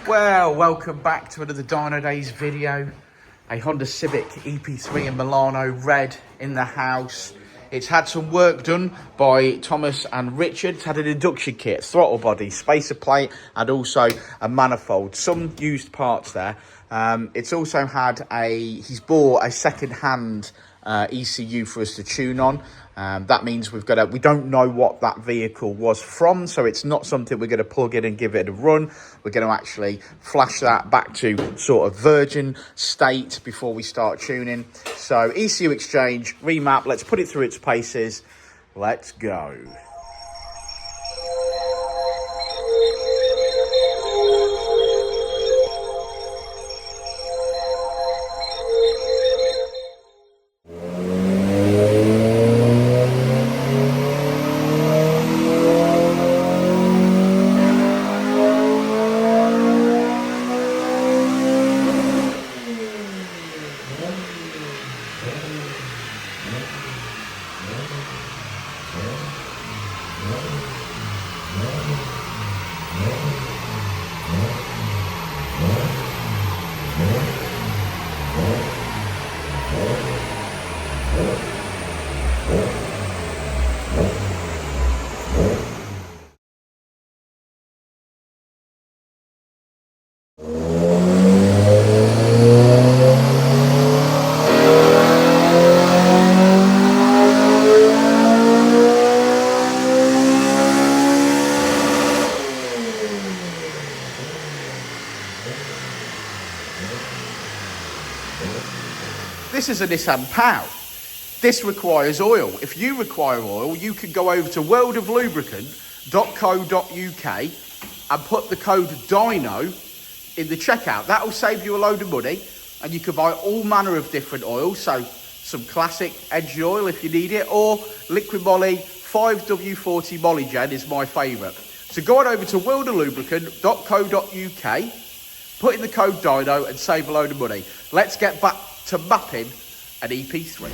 Well, welcome back to another Dynodaze video. A Honda Civic Ep3 in Milano red in the house. It's had some work done by Thomas and Richard. It's had an induction kit, throttle body, spacer plate, and also a manifold. Some used parts there. It's also had he's bought a second-hand ECU for us to tune on. That means we don't know what that vehicle was from, so it's not something we're going to plug in and give it a run. We're going to actually flash that back to sort of virgin state before we start tuning. So ECU exchange, remap, let's put it through its paces. Let's go. This is a Nissan POW. This requires oil. If you require oil, you can go over to worldoflubricant.co.uk and put the code Dyno in the checkout. That will save you a load of money, and you can buy all manner of different oils. So some classic edge oil if you need it, or liquid moly 5W40 moly gen is my favourite. So go on over to worldoflubricant.co.uk, put in the code Dyno and save a load of money. Let's get back to mapping an EP3.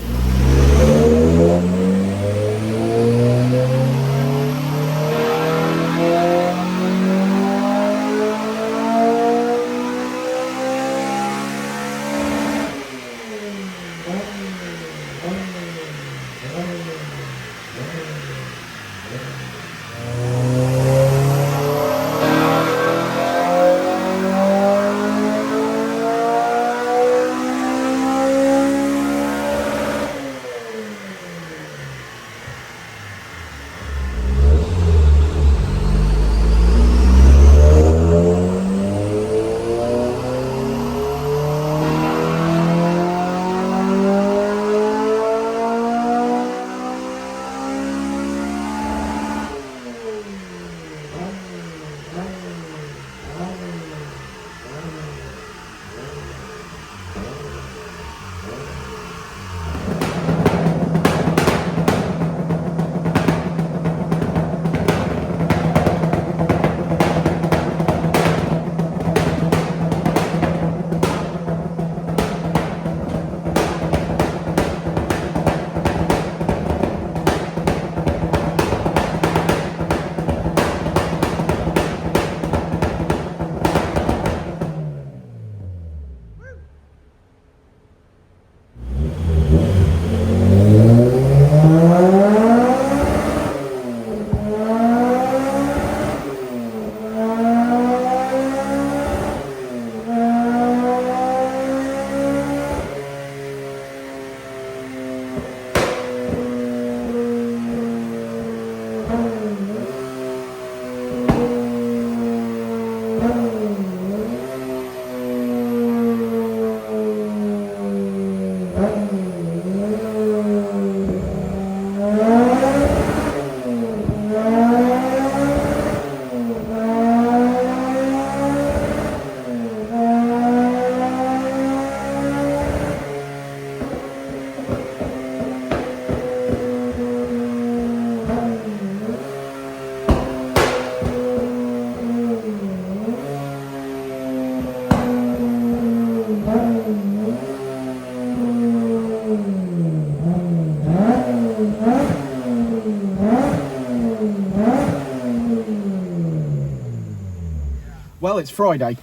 Well, it's Friday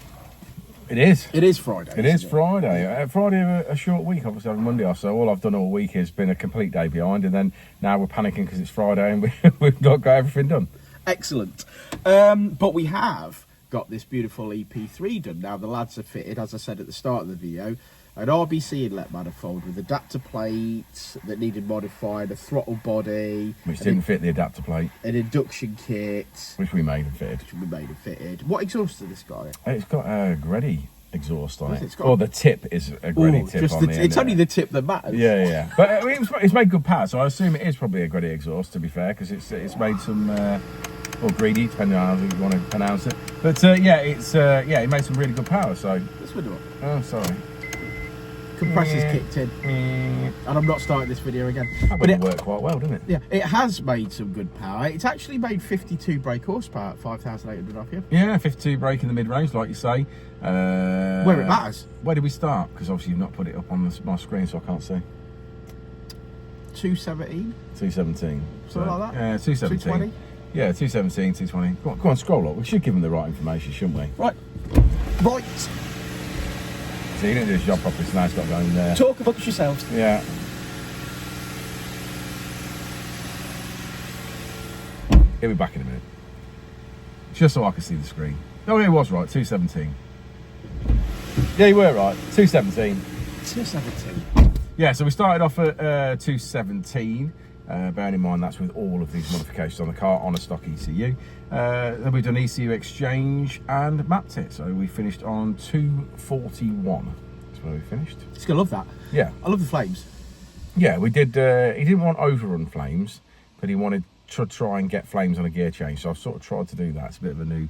It is. It is Friday. It is Friday. Friday, a short week. Obviously, on Monday or so. All I've done all week has been a complete day behind, and then now we're panicking because it's Friday and we've not got everything done. Excellent. But we have got this beautiful EP3 done. Now, the lads have fitted, as I said at the start of the video, an RBC inlet manifold with adapter plates that needed modifying, a throttle body. Which didn't fit the adapter plate. An induction kit. Which we made and fitted. What exhaust has this got? It's got a Gredi exhaust on it. Or the tip is a Gredi tip on the end. It's only the tip that matters. Yeah. But I mean, it's made good power, so I assume it is probably a Gredi exhaust, to be fair, because it's made some... or greedy, depending on how you want to pronounce it. But it made some really good power. So let's window up. Oh, sorry. Compressor's kicked in, and I'm not starting this video again. But it worked quite well, didn't it? Yeah, it has made some good power. It's actually made 52 brake horsepower at 5,800 RPM. Yeah, 52 brake in the mid-range, like you say. Where it matters. Where did we start? Because obviously you've not put it up on my screen, so I can't see. 217. 217. Something like that. Yeah, 217. 220. Yeah, 217, 220. Go on, scroll up. We should give them the right information, shouldn't we? Right. So you didn't do his job properly, so now it's got to go in there. Talk amongst yourselves. Yeah. He'll be back in a minute. Just so I can see the screen. Oh, it was right, 217. Yeah, you were right, 217. 217. Yeah, so we started off at 217. Bearing in mind that's with all of these modifications on the car on a stock ECU. Then we've done ECU exchange and mapped it. So we finished on 241. That's where we finished. He's gonna love that. Yeah. I love the flames. Yeah, we did. He didn't want overrun flames, but he wanted to try and get flames on a gear change. So I've sort of tried to do that. It's a bit of a new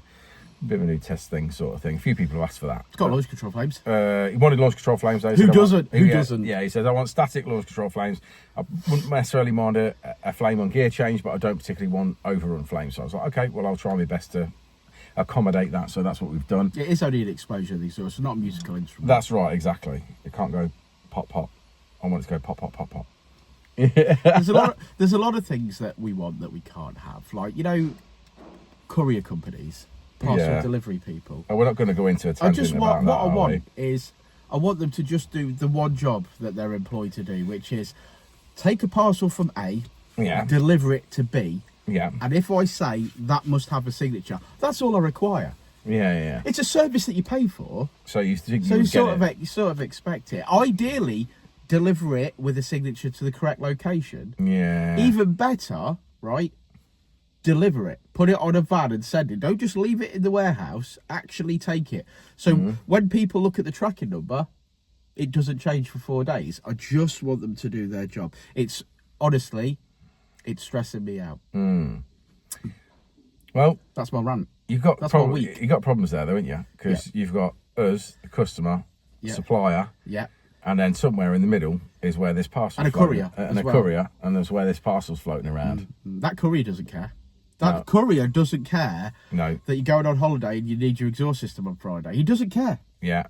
test thing, sort of thing. A few people have asked for that. It's got launch control flames. He wanted launch control flames. Though. Who doesn't? Who doesn't? Yeah, he says, I want static launch control flames. I wouldn't necessarily mind a flame on gear change, but I don't particularly want overrun flames. So I was like, okay, well, I'll try my best to accommodate that. So that's what we've done. It is only an explosion of these sorts, so not a musical instrument. That's right, exactly. It can't go pop, pop. I want it to go pop, pop, pop, pop. There's a lot of things that we want that we can't have. Like, you know, courier companies. Parcel delivery people. Oh, we're not going to go into a tangent about that, what I want is I want them to just do the one job that they're employed to do, which is take a parcel from A, deliver it to B, and if I say that must have a signature, that's all I require. Yeah. It's a service that you pay for, so you sort of expect it. Ideally, deliver it with a signature to the correct location. Yeah. Even better, right? Deliver it, put it on a van and send it. Don't just leave it in the warehouse, actually take it. So when people look at the tracking number, it doesn't change for 4 days. I just want them to do their job. It's honestly, it's stressing me out. Well, that's my rant. You've got problems there though, haven't you? Because you've got us, the customer, supplier, and then somewhere in the middle is where this parcel and a courier courier, and there's where this parcel's floating around. That courier doesn't care. That courier doesn't care that you're going on holiday and you need your exhaust system on Friday. He doesn't care. Yeah.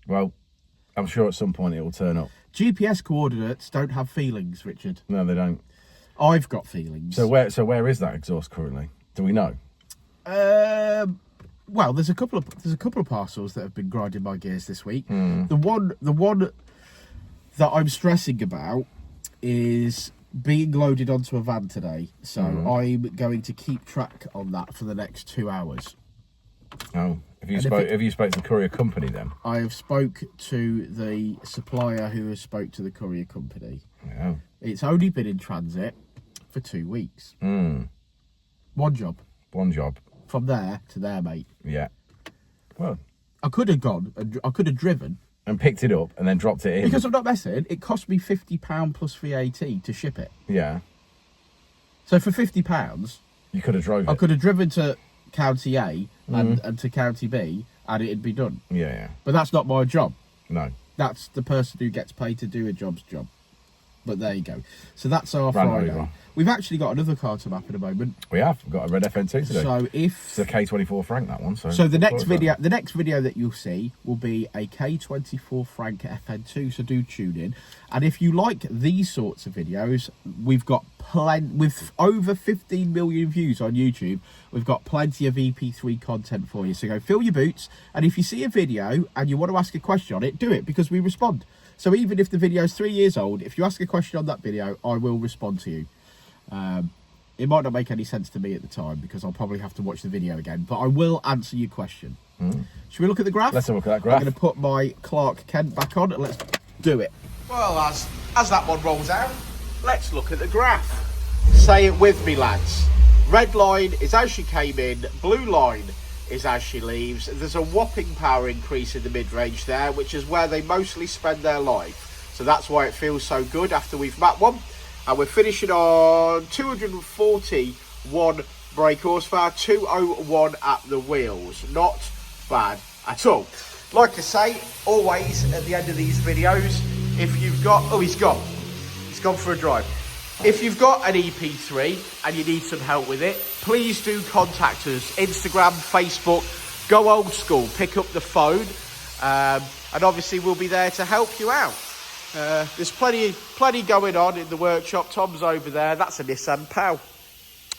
Well, I'm sure at some point it will turn up. GPS coordinates don't have feelings, Richard. No, they don't. I've got feelings. So where is that exhaust currently? Do we know? Well, there's a couple of parcels that have been grinding my gears this week. The one that I'm stressing about is being loaded onto a van today, so I'm going to keep track on that for the next 2 hours. Oh, have you spoke to the courier company then? I have spoke to the supplier who has spoke to the courier company. Yeah. It's only been in transit for 2 weeks. One job. From there to there, mate. Yeah. Well, I could have gone, I could have driven. And picked it up and then dropped it in. Because I'm not messing, it cost me £50 plus VAT to ship it. Yeah. So for £50... You could have drove it. I could have driven to County A and to County B and it'd be done. Yeah. But that's not my job. No. That's the person who gets paid to do a job's job. But there you go. So that's our Ran Friday. over. We've actually got another car to map at the moment. We have. We've got a red FN2 today. So It's a K24 Frank, that one. So the next video that you'll see will be a K24 Frank FN2. So do tune in. And if you like these sorts of videos, we've got with over 15 million views on YouTube. We've got plenty of EP3 content for you. So go fill your boots. And if you see a video and you want to ask a question on it, do it, because we respond. So even if the video is 3 years old, if you ask a question on that video, I will respond to you. It might not make any sense to me at the time because I'll probably have to watch the video again, but I will answer your question. Should we look at the graph? Let's have a look at that graph. I'm going to put my Clark Kent back on and let's do it. Well, as that one rolls out, let's look at the graph. Say it with me, lads. Red line is as she came in, blue line is as she leaves. There's a whopping power increase in the mid-range there, which is where they mostly spend their life. So that's why it feels so good after we've mapped one. And we're finishing on 241 brake horsepower, 201 at the wheels. Not bad at all. Like I say, always at the end of these videos, if you've got... Oh, he's gone. He's gone for a drive. If you've got an EP3 and you need some help with it, please do contact us. Instagram, Facebook, go old school, pick up the phone. And obviously we'll be there to help you out. There's plenty going on in the workshop. Tom's over there. That's a Nissan Pal.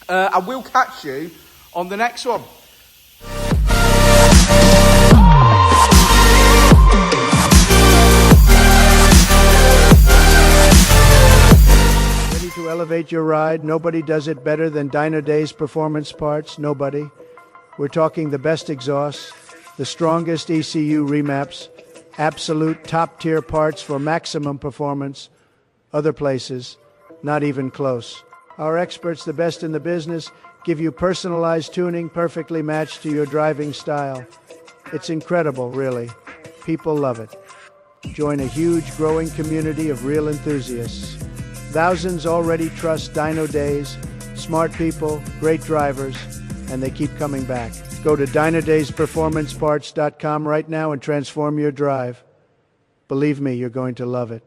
And we'll catch you on the next one. Ready to elevate your ride? Nobody does it better than Dynodaze performance parts. Nobody. We're talking the best exhausts, the strongest ECU remaps, absolute top-tier parts for maximum performance. Other places, not even close. Our experts, the best in the business, give you personalized tuning perfectly matched to your driving style. It's incredible, really. People love it. Join a huge, growing community of real enthusiasts. Thousands already trust Dynodaze. Smart people, great drivers, and they keep coming back. Go to DynodazePerformanceParts.com right now and transform your drive. Believe me, you're going to love it.